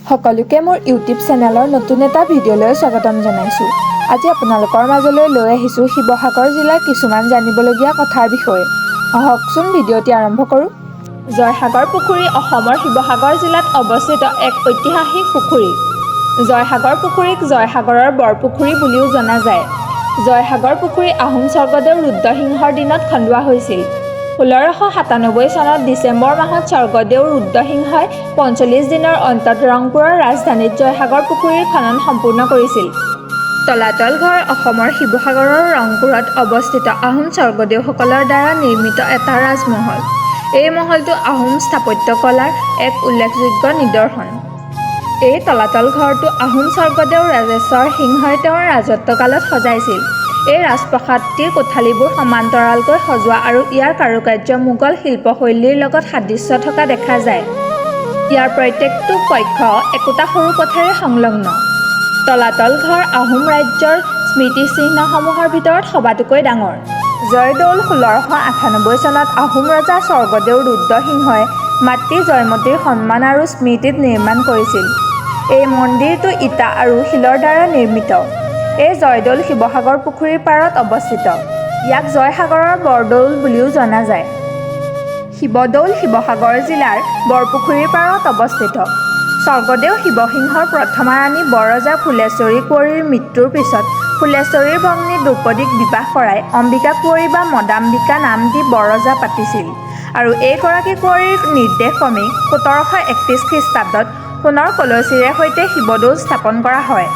সকলোকে মোৰ ইউটিউব চেনেলৰ নতুন এটা ভিডিঅ'লৈ স্বাগতম জনাইছোঁ। আজি আপোনালোকৰ মাজলৈ লৈ আহিছোঁ শিৱসাগৰ জিলাৰ কিছুমান জানিবলগীয়া কথাৰ বিষয়ে। আহকচোন ভিডিঅ'টি আৰম্ভ কৰোঁ। জয়সাগৰ পুখুৰী অসমৰ শিৱসাগৰ জিলাত অৱস্থিত এক ঐতিহাসিক পুখুৰী। জয়সাগৰ পুখুৰীক জয়সাগৰৰ বৰপুখুৰী বুলিও জনা যায়। জয়সাগৰ পুখুৰী আহোম স্বৰ্গদেউ ৰুদ্ৰসিংহৰ দিনত খন্দোৱা হৈছিল। ১৬৯৭ চনত ডিচেম্বৰ মাহত স্বৰ্গদেউ ৰুদ্ৰসিংহই ৪৫ দিনৰ অন্তত ৰংপুৰৰ ৰাজধানীত জয়সাগৰ পুখুৰীৰ খনন সম্পূৰ্ণ কৰিছিল। তলাতল ঘৰ অসমৰ শিৱসাগৰৰ ৰংপুৰত অৱস্থিত আহোম স্বৰ্গদেউসকলৰ দ্বাৰা নিৰ্মিত এটা ৰাজমহল। এই মহলটো আহোম স্থাপত্য কলাৰ এক উল্লেখযোগ্য নিদৰ্শন। এই তলাতল ঘৰটো আহোম স্বৰ্গদেউ ৰাজেশ্বৰ সিংহই তেওঁৰ ৰাজত্বকালত সজাইছিল। এই ৰাজপ্ৰসাদটিৰ কোঠালিবোৰ সমান্তৰালকৈ সজোৱা আৰু ইয়াৰ কাৰুকাৰ্য মোগল শিল্পশৈলীৰ লগত সাদৃশ্য থকা দেখা যায়। ইয়াৰ প্ৰত্যেকটো কক্ষ একোটা সৰু কোঠাৰে সংলগ্ন। তলাতল ঘৰ আহোম ৰাজ্যৰ স্মৃতিচিহ্নসমূহৰ ভিতৰত সবাতোকৈ ডাঙৰ। জয়দৌল ১৬৯৮ চনত আহোম ৰজা স্বৰ্গদেউ ৰুদ্ৰসিংহই মাতৃ জয়মতীৰ সন্মান আৰু স্মৃতিত নিৰ্মাণ কৰিছিল। এই মন্দিৰটো ইটা আৰু শিলৰ দ্বাৰা নিৰ্মিত। এই জয়দৌল শিৱসাগৰ পুখুৰীৰ পাৰত অৱস্থিত। ইয়াক জয়সাগৰৰ বৰদৌল বুলিও জনা যায়। শিৱদৌল শিৱসাগৰ জিলাৰ বৰপুখুৰীৰ পাৰত অৱস্থিত। স্বৰ্গদেউ শিৱসিংহৰ প্ৰথমা ৰাণী বৰৰজা ফুলেশ্বৰী কুঁৱৰীৰ মৃত্যুৰ পিছত ফুলেশ্বৰীৰ ভগ্নী দ্ৰৌপদীক বিবাহ কৰাই অম্বিকা কুঁৱৰী বা মদাম্বিকা নাম দি বৰৰজা পাতিছিল আৰু এইগৰাকী কুঁৱৰীৰ নিৰ্দেশক্ৰমেই ১৭৩১ খ্ৰীষ্টাব্দত সোণৰ কলচীৰে সৈতে শিৱদৌল স্থাপন কৰা হয়।